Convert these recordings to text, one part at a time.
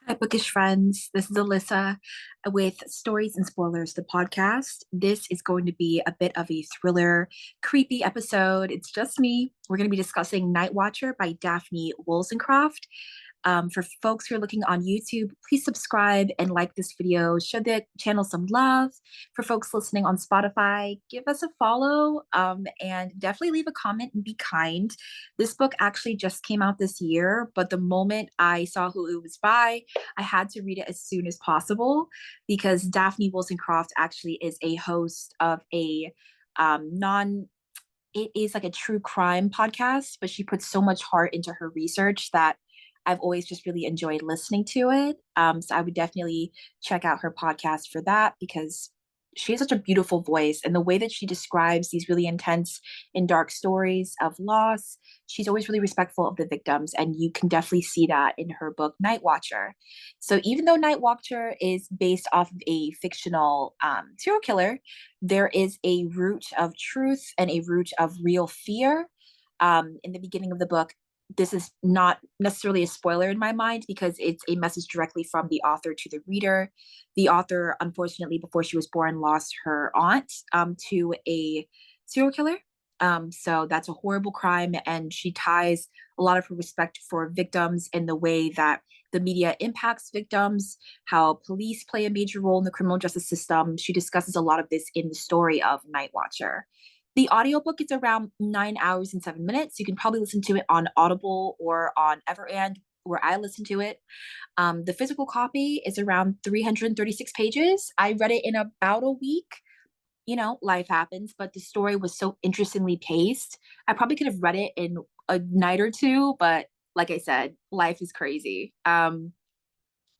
Hi, bookish friends. This is Alyssa with Stories and Spoilers, the podcast. This is going to be a bit of a thriller, creepy episode. It's just me. We're going to be discussing Night Watcher by Daphne Woolsoncroft. For folks who are looking on YouTube, please subscribe and like this video. Show the channel some love. For folks listening on Spotify, give us a follow and definitely leave a comment and be kind. This book actually just came out this year, but the moment I saw who it was by, I had to read it as soon as possible because Daphne Woolsoncroft actually is a host of a non it is like a true crime podcast, but she puts so much heart into her research that I've always just really enjoyed listening to it. So I would definitely check out her podcast for that because she has such a beautiful voice, and the way that she describes these really intense and dark stories of loss, she's always really respectful of the victims, and you can definitely see that in her book Night Watcher. So even though Night Watcher is based off of a fictional serial killer, there is a root of truth and a root of real fear. In the beginning of the book, this is not necessarily a spoiler in my mind because it's a message directly from the author to the reader. The author, unfortunately, before she was born, lost her aunt to a serial killer. So that's a horrible crime, and she ties a lot of her respect for victims in the way that the media impacts victims, how police play a major role in the criminal justice system. She discusses a lot of this in the story of Night Watcher. The audiobook is around 9 hours and 7 minutes. You can probably listen to it on Audible or on Everand, where I listen to it. The physical copy is around 336 pages. I read it in about a week. You know, life happens, but the story was so interestingly paced. I probably could have read it in a night or two, but like I said, life is crazy.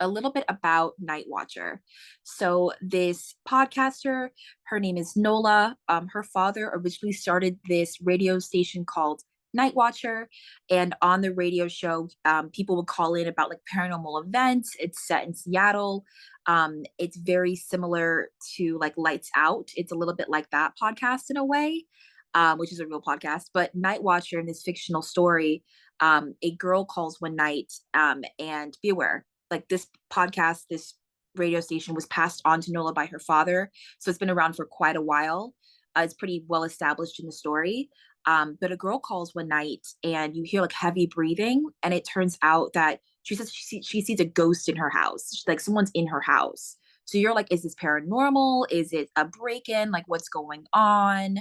A little bit about Night Watcher. So this podcaster, her name is Nola. Her father originally started this radio station called Night Watcher, and on the radio show, people would call in about like paranormal events. It's set in Seattle. It's very similar to like Lights Out. It's a little bit like that podcast in a way, which is a real podcast. But Night Watcher in this fictional story, a girl calls one night, and be aware, like this podcast, this radio station was passed on to Nola by her father. So it's been around for quite a while. It's pretty well established in the story. But a girl calls one night and you hear like heavy breathing. And it turns out that she says she sees a ghost in her house, like someone's in her house. So you're like, is this paranormal? Is it a break in? Like, what's going on?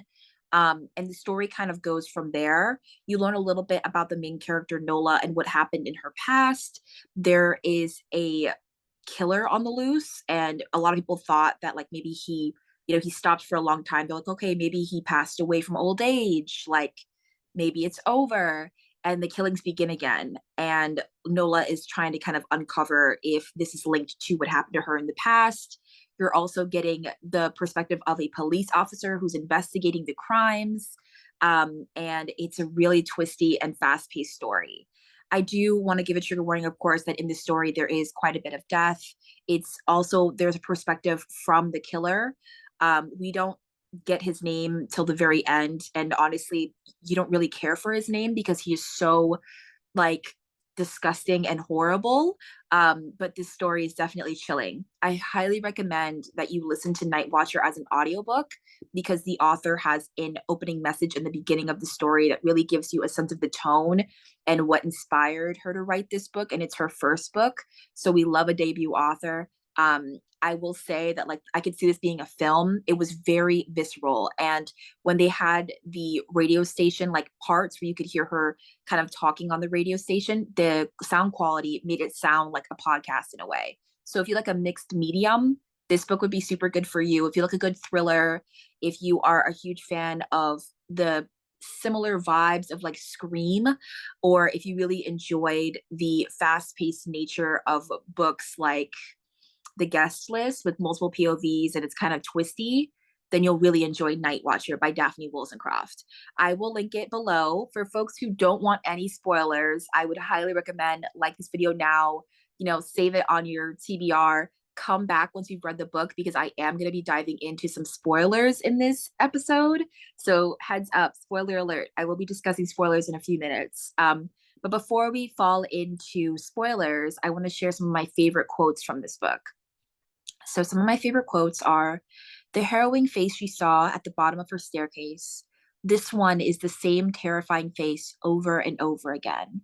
And the story kind of goes from there. You learn a little bit about the main character, Nola, and what happened in her past. There is a killer on the loose, and a lot of people thought that, like, maybe he stopped for a long time. They're like, okay, maybe he passed away from old age. Like, maybe it's over. And the killings begin again. And Nola is trying to kind of uncover if this is linked to what happened to her in the past. You're also getting the perspective of a police officer who's investigating the crimes. And it's a really twisty and fast paced story. I do want to give a trigger warning, of course, that in this story there is quite a bit of death. It's also, there's a perspective from the killer. We don't get his name till the very end. And honestly, you don't really care for his name because he is so like disgusting and horrible. But this story is definitely chilling. I highly recommend that you listen to Night Watcher as an audiobook because the author has an opening message in the beginning of the story that really gives you a sense of the tone and what inspired her to write this book. And it's her first book. So we love a debut author. I will say that like I could see this being a film. It was very visceral. And when they had the radio station like parts where you could hear her kind of talking on the radio station, the sound quality made it sound like a podcast in a way. So if you like a mixed medium, this book would be super good for you. If you like a good thriller, if you are a huge fan of the similar vibes of like Scream, or if you really enjoyed the fast-paced nature of books like The Guest List with multiple POVs and it's kind of twisty, then you'll really enjoy Night Watcher by Daphne Woolsoncroft. I will link it below. For folks who don't want any spoilers, I would highly recommend like this video now, save it on your TBR, come back once you've read the book because I am going to be diving into some spoilers in this episode. So heads up, spoiler alert. I will be discussing spoilers in a few minutes. But before we fall into spoilers, I want to share some of my favorite quotes from this book. So, some of my favorite quotes are: the harrowing face she saw at the bottom of her staircase. This one is the same terrifying face over and over again.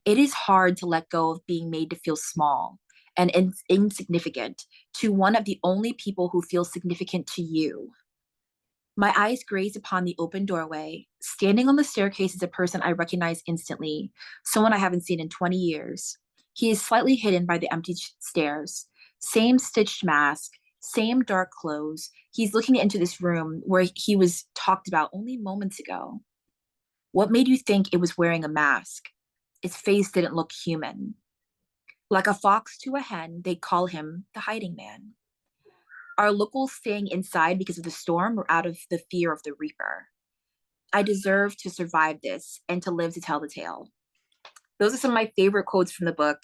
It is hard to let go of being made to feel small and insignificant to one of the only people who feel significant to you. My eyes graze upon the open doorway. Standing on the staircase is a person I recognize instantly, someone I haven't seen in 20 years. He is slightly hidden by the empty stairs. Same stitched mask, same dark clothes. He's looking into this room where he was talked about only moments ago. What made you think it was wearing a mask? Its face didn't look human. Like a fox to a hen, they call him the hiding man. Are locals staying inside because of the storm or out of the fear of the reaper? I deserve to survive this and to live to tell the tale. Those are some of my favorite quotes from the book.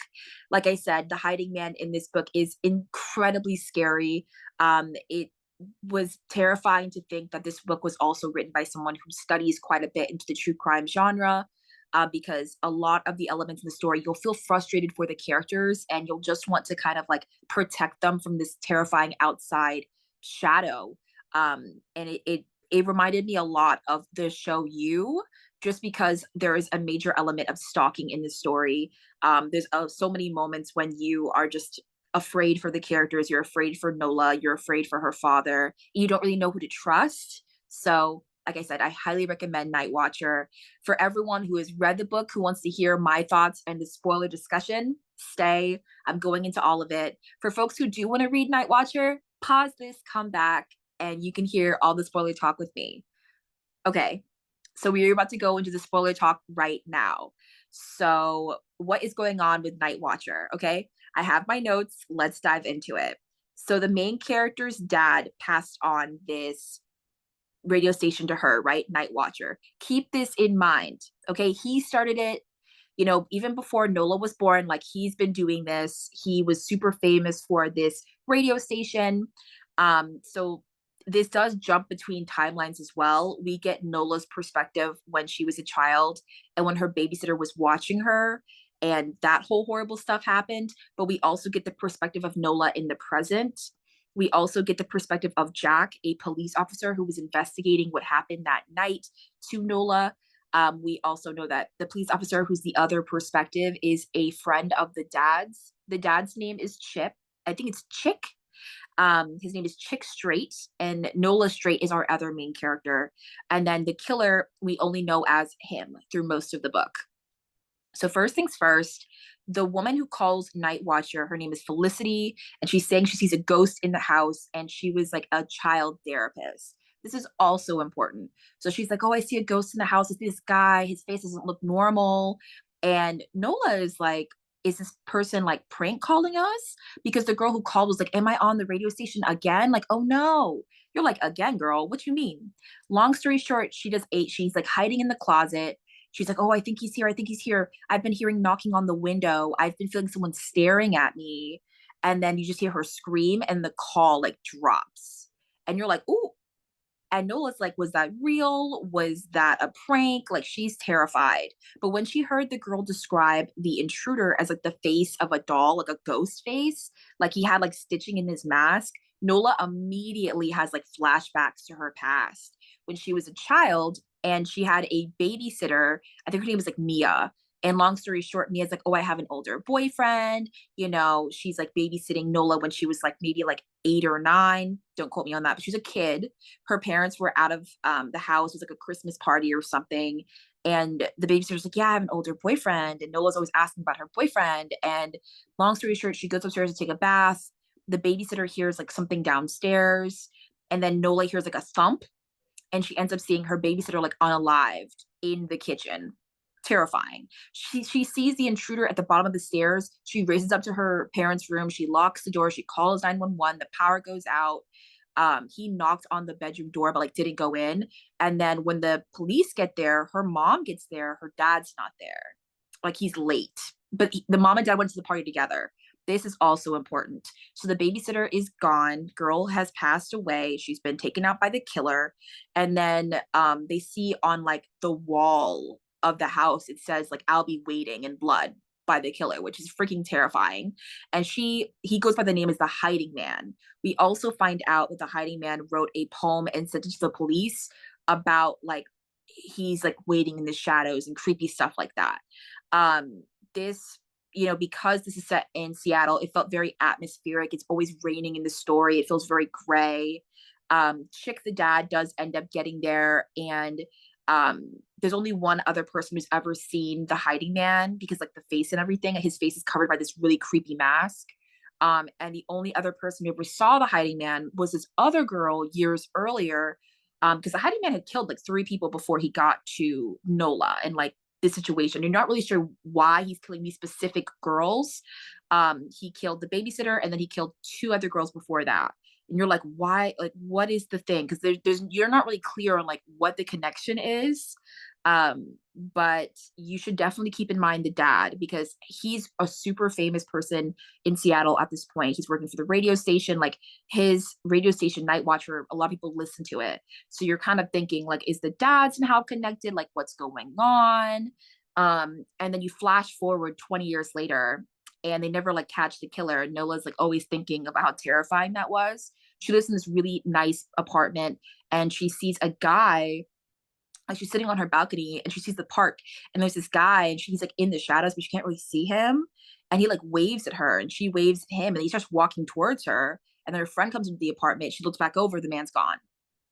Like I said, the hiding man in this book is incredibly scary. It was terrifying to think that this book was also written by someone who studies quite a bit into the true crime genre. Because a lot of the elements in the story, you'll feel frustrated for the characters and you'll just want to kind of like protect them from this terrifying outside shadow. And it reminded me a lot of the show You, just because there is a major element of stalking in the story. There's so many moments when you are just afraid for the characters. You're afraid for Nola. You're afraid for her father. You don't really know who to trust. So, like I said, I highly recommend Night Watcher. For everyone who has read the book, who wants to hear my thoughts and the spoiler discussion, stay. I'm going into all of it. For folks who do want to read Night Watcher, pause this, come back, and you can hear all the spoiler talk with me. Okay, so we're about to go into the spoiler talk right now. So, what is going on with Night Watcher? Okay, I have my notes. Let's dive into it. So, the main character's dad passed on this radio station to her, right? Night Watcher. Keep this in mind. Okay, he started it, even before Nola was born. Like, he's been doing this. He was super famous for this radio station. So this does jump between timelines as well. We get Nola's perspective when she was a child and when her babysitter was watching her, and that whole horrible stuff happened. But we also get the perspective of Nola in the present. We also get the perspective of Jack, a police officer who was investigating what happened that night to Nola. We also know that the police officer, who's the other perspective, is a friend of the dad's. The dad's name is Chip. I think it's Chick. His name is Chick Straight, and Nola Straight is our other main character. And then the killer, we only know as him through most of the book. So, first things first, the woman who calls Night Watcher, her name is Felicity, and she's saying she sees a ghost in the house, and she was like a child therapist. This is also important. So she's like, "Oh, I see a ghost in the house. It's this guy. His face doesn't look normal." And Nola is like, "Is this person like prank calling us?" Because the girl who called was like, "Am I on the radio station again?" Like, "Oh no." You're like, "Again, girl, what you mean?" Long story short, she does eight. She's like hiding in the closet. She's like, "Oh, I think he's here. I think he's here. I've been hearing knocking on the window. I've been feeling someone staring at me." And then you just hear her scream and the call like drops. And you're like, "Ooh." And Nola's like, "Was that real? Was that a prank?" Like, she's terrified. But when she heard the girl describe the intruder as like the face of a doll, like a ghost face, like he had like stitching in his mask, Nola immediately has like flashbacks to her past when she was a child and she had a babysitter. I think her name was like Mia. And long story short, Mia's like, "Oh, I have an older boyfriend." She's like babysitting Nola when she was like maybe like 8 or 9. Don't quote me on that, but she was a kid. Her parents were out of the house. It was like a Christmas party or something. And the babysitter's like, "Yeah, I have an older boyfriend." And Nola's always asking about her boyfriend. And long story short, she goes upstairs to take a bath. The babysitter hears like something downstairs. And then Nola hears like a thump. And she ends up seeing her babysitter like unalived in the kitchen. Terrifying. She sees the intruder at the bottom of the stairs. She races up to her parents' room. She locks the door. She calls 911. The power goes out. He knocked on the bedroom door, but like didn't go in. And then when the police get there, her mom gets there. Her dad's not there. Like, he's late. But the mom and dad went to the party together. This is also important. So the babysitter is gone. Girl has passed away. She's been taken out by the killer. And then they see on like the wall of the house, it says like, "I'll be waiting" in blood by the killer, which is freaking terrifying. And he goes by the name as the Hiding Man. We also find out that the Hiding Man wrote a poem and sent it to the police about like he's like waiting in the shadows and creepy stuff like that. This, because this is set in Seattle, it felt very atmospheric. It's always raining in the story. It feels very gray. Chick the dad does end up getting there, and there's only one other person who's ever seen the Hiding Man, because like the face and everything, his face is covered by this really creepy mask. And the only other person who ever saw the Hiding Man was this other girl years earlier, because the Hiding Man had killed like three people before he got to Nola and like this situation. You're not really sure why he's killing these specific girls. He killed the babysitter, and then he killed two other girls before that. And you're like, why? Like, what is the thing? Because there's you're not really clear on like what the connection is. But you should definitely keep in mind the dad, because he's a super famous person in Seattle at this point. He's working for the radio station, like his radio station Night Watcher, a lot of people listen to it. So you're kind of thinking like, is the dad somehow connected? Like what's going on? And then you flash forward 20 years later, and they never like catch the killer. Nola's like always thinking about how terrifying that was. She lives in this really nice apartment, and she sees a guy, like she's sitting on her balcony and she sees the park, and there's this guy, and she's like in the shadows but she can't really see him, and he like waves at her and she waves at him, and he starts walking towards her, and then her friend comes into the apartment. She looks back over, the man's gone.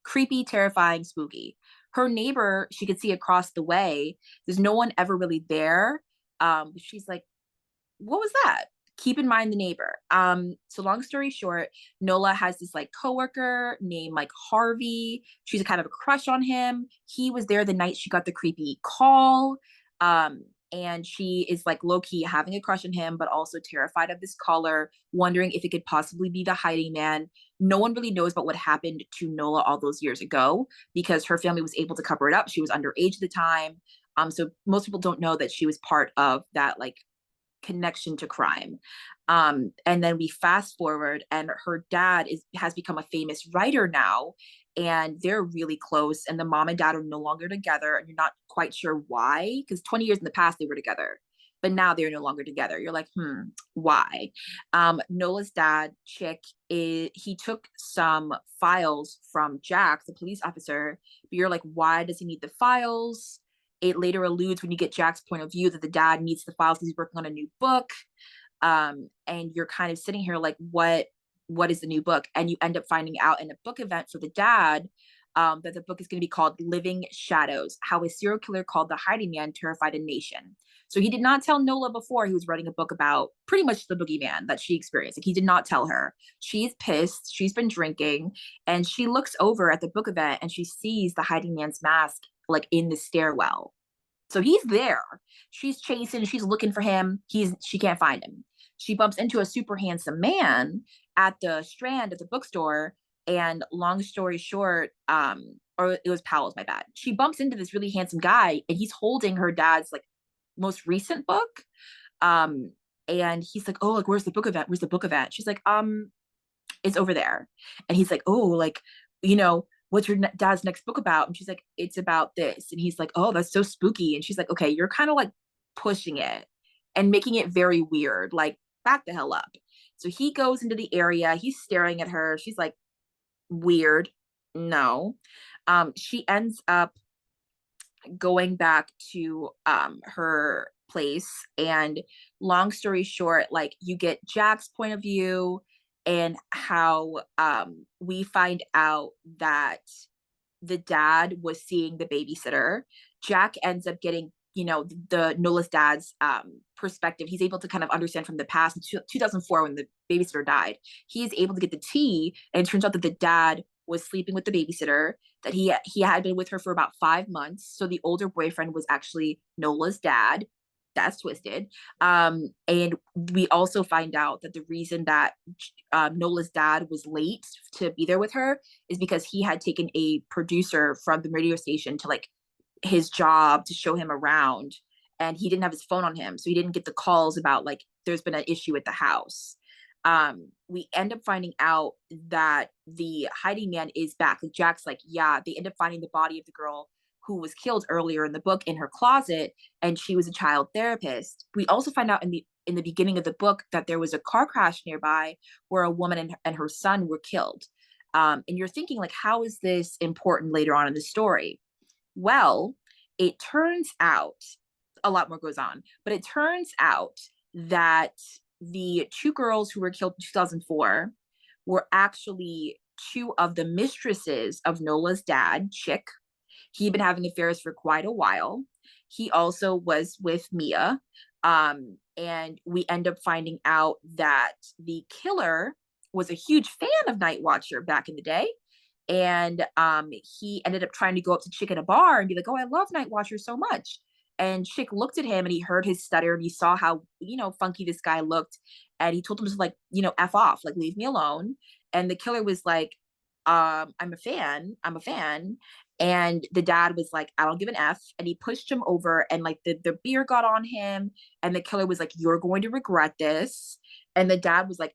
Creepy, terrifying, spooky. Her neighbor, she could see across the way, there's no one ever really there. She's like, what was that? Keep in mind the neighbor. So long story short, Nola has this like coworker named like Harvey. She's a kind of a crush on him. He was there the night she got the creepy call. And she is like low key having a crush on him, but also terrified of this caller, wondering if it could possibly be the Hiding Man. No one really knows about what happened to Nola all those years ago, because her family was able to cover it up. She was underage at the time. So most people don't know that she was part of that like connection to crime. And then we fast forward, and her dad has become a famous writer now, and they're really close. And the mom and dad are no longer together, and you're not quite sure why, because 20 years in the past they were together, but now they're no longer together. You're like, why? Nola's dad, Chick, he took some files from Jack, the police officer, but you're like, why does he need the files? It later alludes, when you get Jack's point of view, that the dad needs the files because he's working on a new book. And you're kind of sitting here like, what is the new book? And you end up finding out in a book event for the dad, that the book is going to be called Living Shadows: How a Serial Killer Called the Hiding Man Terrified a Nation. So he did not tell Nola before he was writing a book about pretty much the boogeyman that she experienced. Like he did not tell her. She's pissed. She's been drinking, and she looks over at the book event and she sees the Hiding Man's mask like in the stairwell. So he's there. She's chasing, she's looking for him. She can't find him. She bumps into a super handsome man at the Strand at the bookstore. And long story short, or it was Powell's, my bad. She bumps into this really handsome guy, and he's holding her dad's like most recent book. And he's like, oh, like, where's the book event? Where's the book event? She's like, it's over there. And he's like, oh, like, what's your dad's next book about? And she's like, it's about this. And he's like, oh, that's so spooky. And she's like, okay, you're kind of like pushing it and making it very weird. Like, back the hell up. So he goes into the area. He's staring at her. She's like, weird. No. She ends up going back to her place. And long story short, like you get Jack's point of view, and how we find out that the dad was seeing the babysitter. Jack ends up getting, the Nola's dad's perspective. He's able to kind of understand from the past. In 2004, when the babysitter died, he is able to get the tea, and it turns out that the dad was sleeping with the babysitter, that he had been with her for about 5 months. So the older boyfriend was actually Nola's dad. That's twisted. And we also find out that the reason that Nola's dad was late to be there with her is because he had taken a producer from the radio station to like his job to show him around, and he didn't have his phone on him, so he didn't get the calls about like there's been an issue at the house. We end up finding out that the Hiding Man is back. Like Jack's like, yeah, they end up finding the body of the girl who was killed earlier in the book in her closet, and she was a child therapist. We also find out in the beginning of the book that there was a car crash nearby where a woman and her son were killed. And you're thinking, like, how is this important later on in the story? Well, it turns out a lot more goes on, but it turns out that the two girls who were killed in 2004 were actually two of the mistresses of Nola's dad, Chick. He'd been having affairs for quite a while. He also was with Mia. And we end up finding out that the killer was a huge fan of Night Watcher back in the day. And he ended up trying to go up to Chick in a bar and be like, "Oh, I love Night Watcher so much." And Chick looked at him and he heard his stutter and he saw how, funky this guy looked. And he told him to, like, F off, like, leave me alone. And the killer was like, I'm a fan. I'm a fan. And the dad was like, "I don't give an F." And he pushed him over and, like, the beer got on him. And the killer was like, "You're going to regret this." And the dad was like,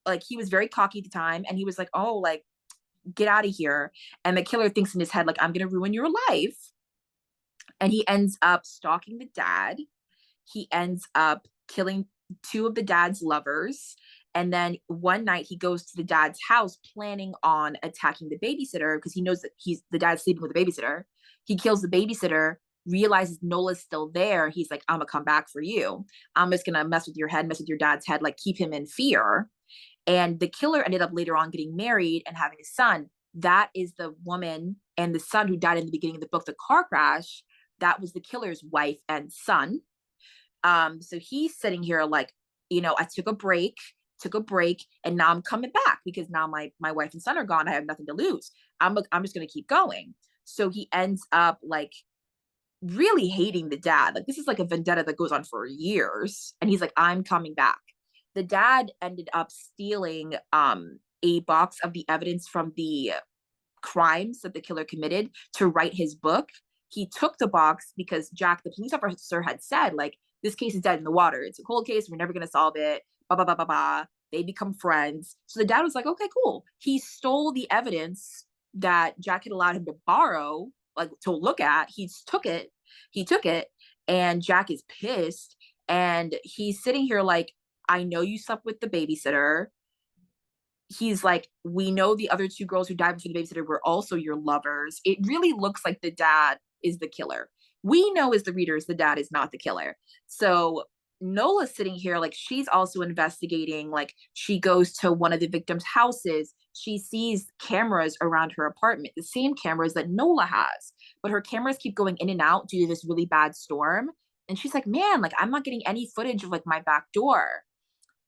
like, he was very cocky at the time. And he was like, "Oh, like, get out of here." And the killer thinks in his head, like, "I'm going to ruin your life." And he ends up stalking the dad. He ends up killing two of the dad's lovers. And then one night he goes to the dad's house planning on attacking the babysitter because he knows that the dad's sleeping with the babysitter. He kills the babysitter, realizes Nola's still there. He's like, "I'm gonna come back for you. I'm just gonna mess with your head, mess with your dad's head, like, keep him in fear." And the killer ended up later on getting married and having a son. That is the woman and the son who died in the beginning of the book, the car crash. That was the killer's wife and son. So he's sitting here like, I took a break, and now I'm coming back because now my wife and son are gone. I have nothing to lose. I'm just gonna keep going. So he ends up, like, really hating the dad. Like, this is like a vendetta that goes on for years. And he's like, "I'm coming back." The dad ended up stealing a box of the evidence from the crimes that the killer committed to write his book. He took the box because Jack, the police officer, had said, like, "This case is dead in the water. It's a cold case. We're never going to solve it. Blah, blah, blah, blah, blah." They become friends. So the dad was like, "Okay, cool." He stole the evidence that Jack had allowed him to borrow, like, to look at. He took it. And Jack is pissed. And he's sitting here like, "I know you slept with the babysitter." He's like, "We know the other two girls who died before the babysitter were also your lovers." It really looks like the dad is the killer. We know as the readers the dad is not the killer. So Nola's sitting here like, she's also investigating. Like, she goes to one of the victims' houses. She sees cameras around her apartment, the same cameras that Nola has, but her cameras keep going in and out due to this really bad storm. And she's like, "Man, like, I'm not getting any footage of, like, my back door."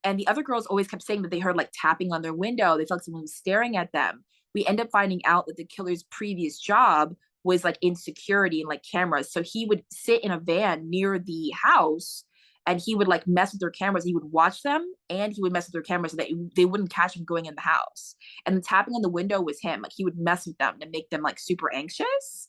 And the other girls always kept saying that they heard, like, tapping on their window. They felt like someone was staring at them. We end up finding out that the killer's previous job was, like, in security and, like, cameras. So he would sit in a van near the house and he would, like, mess with their cameras. He would watch them and he would mess with their cameras so that they wouldn't catch him going in the house. And the tapping on the window was him. Like, he would mess with them to make them, like, super anxious.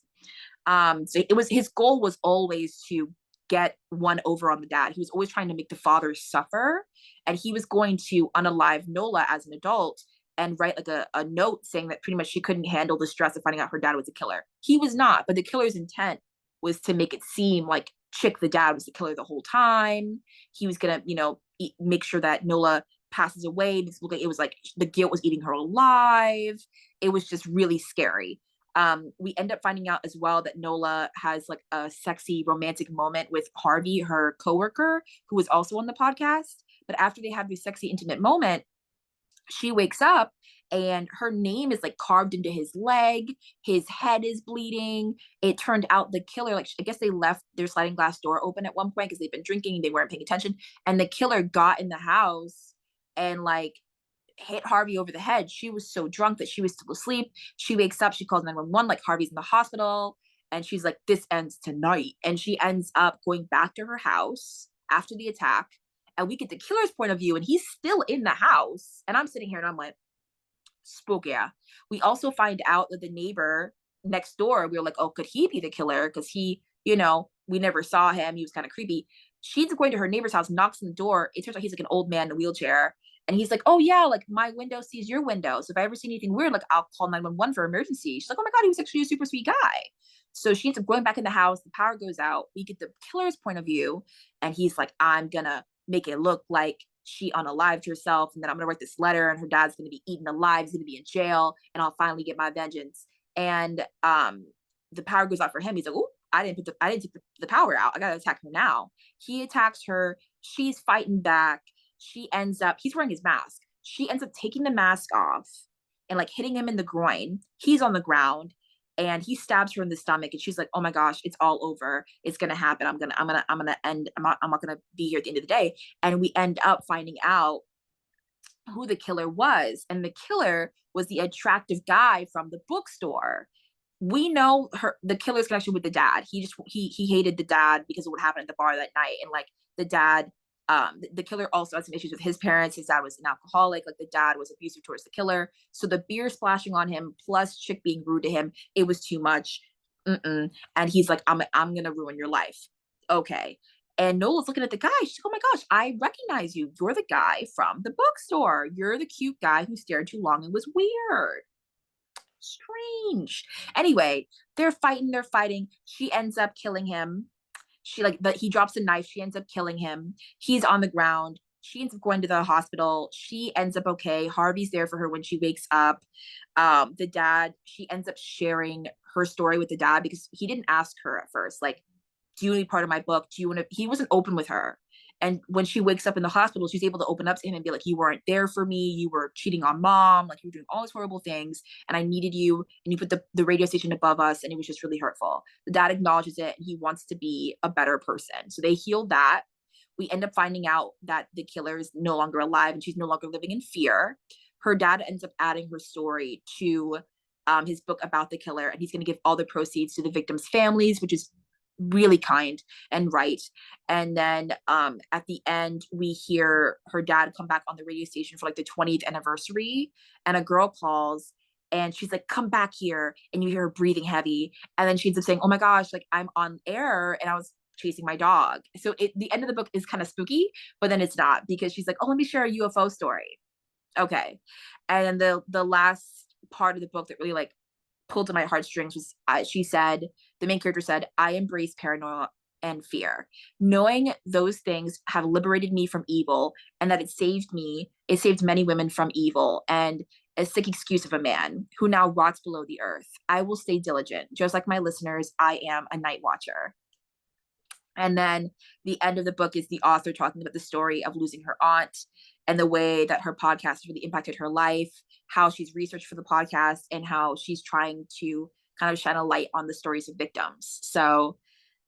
So it was, his goal was always to get one over on the dad. He was always trying to make the father suffer, and he was going to unalive Nola as an adult and write, like, a note saying that pretty much she couldn't handle the stress of finding out her dad was a killer. He was not, but the killer's intent was to make it seem like Chick, the dad, was the killer the whole time. He was gonna, make sure that Nola passes away because it was like the guilt was eating her alive. It was just really scary. We end up finding out as well that Nola has, like, a sexy romantic moment with Harvey, her coworker, who was also on the podcast. But after they have this sexy intimate moment, she wakes up and her name is, like, carved into his leg. His head is bleeding. It turned out the killer, like, I guess they left their sliding glass door open at one point because they've been drinking. They weren't paying attention. And the killer got in the house and, like, hit Harvey over the head. She was so drunk that she was still asleep. She wakes up, she calls 911, like, Harvey's in the hospital. And she's like, "This ends tonight." And she ends up going back to her house after the attack. And we get the killer's point of view, and he's still in the house. And I'm sitting here and I'm like, spooky. Yeah. We also find out that the neighbor next door, we were like, "Oh, could he be the killer?" Because he, we never saw him. He was kind of creepy. She's going to her neighbor's house, knocks on the door. It turns out he's, like, an old man in a wheelchair. And he's like, oh yeah, like my window sees your window. So if I ever see anything weird, like I'll call 911 for emergency. She's like, oh my God, he was actually a super sweet guy. So she ends up going back in the house. The power goes out. We get the killer's point of view. And he's like, I'm going to make it look like she unalived herself. And then I'm going to write this letter and her dad's going to be eaten alive. He's going to be in jail. And I'll finally get my vengeance. And the power goes out for him. He's like, oh, I didn't take the power out. I got to attack her now. He attacks her. She's fighting back. He's wearing his mask. She ends up taking the mask off and like hitting him in the groin. He's on the ground and he stabs her in the stomach and she's like, oh my gosh, it's all over. It's going to happen. I'm going to end. I'm not going to be here at the end of the day. And we end up finding out who the killer was. And the killer was the attractive guy from the bookstore. We know the killer's connection with the dad. He hated the dad because of what happened at the bar that night. And like the dad, the killer also had some issues with his parents. His dad was an alcoholic. Like the dad was abusive towards the killer. So the beer splashing on him plus chick being rude to him, it was too much. Mm-mm. And he's like, I'm going to ruin your life. Okay. And Nola's looking at the guy. She's like, oh my gosh, I recognize you. You're the guy from the bookstore. You're the cute guy who stared too long and was weird. Strange. Anyway, they're fighting. She ends up killing him. He drops a knife. She ends up killing him. He's on the ground. She ends up going to the hospital. She ends up okay. Harvey's there for her when she wakes up. The dad, she ends up sharing her story with the dad because he didn't ask her at first, like, do you need part of my book? Do you want to? He wasn't open with her. And when she wakes up in the hospital, she's able to open up to him and be like, you weren't there for me. You were cheating on mom. Like you were doing all these horrible things. And I needed you. And you put the radio station above us. And it was just really hurtful. The dad acknowledges it. And he wants to be a better person. So they heal that. We end up finding out that the killer is no longer alive and she's no longer living in fear. Her dad ends up adding her story to his book about the killer. And he's going to give all the proceeds to the victims' families, which is really kind and right. And then at the end we hear her dad come back on the radio station for like the 20th anniversary and a girl calls and she's like, come back here, and you hear her breathing heavy and then she ends up saying, oh my gosh, like I'm on air and I was chasing my dog. So the end of the book is kind of spooky, but then it's not, because she's like, oh, let me share a UFO story. Okay. And then the last part of the book that really like pulled to my heartstrings was the main character said, I embrace paranoia and fear. Knowing those things have liberated me from evil and that it saved many women from evil and a sick excuse of a man who now rots below the earth. I will stay diligent. Just like my listeners, I am a night watcher. And then the end of the book is the author talking about the story of losing her aunt and the way that her podcast really impacted her life, how she's researched for the podcast, and how she's trying to kind of shine a light on the stories of victims. So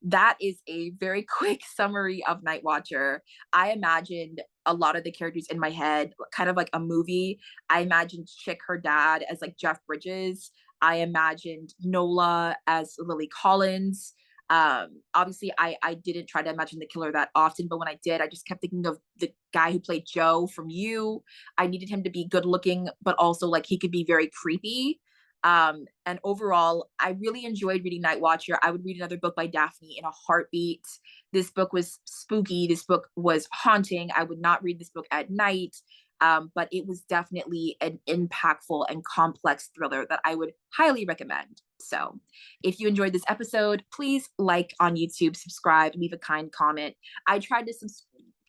that is a very quick summary of Night Watcher. I imagined a lot of the characters in my head, kind of like a movie. I imagined Chick, her dad, as like Jeff Bridges. I imagined Nola as Lily Collins. Obviously I didn't try to imagine the killer that often, but when I did, I just kept thinking of the guy who played Joe from You. I needed him to be good looking, but also like he could be very creepy. And overall, I really enjoyed reading Night Watcher. I would read another book by Daphne in a heartbeat. This book was spooky. This book was haunting. I would not read this book at night. But it was definitely an impactful and complex thriller that I would highly recommend. So if you enjoyed this episode, please like on YouTube, subscribe, leave a kind comment. I tried to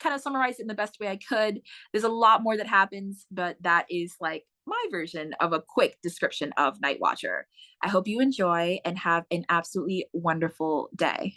kind of summarize it in the best way I could. There's a lot more that happens, but that is like my version of a quick description of Night Watcher. I hope you enjoy and have an absolutely wonderful day.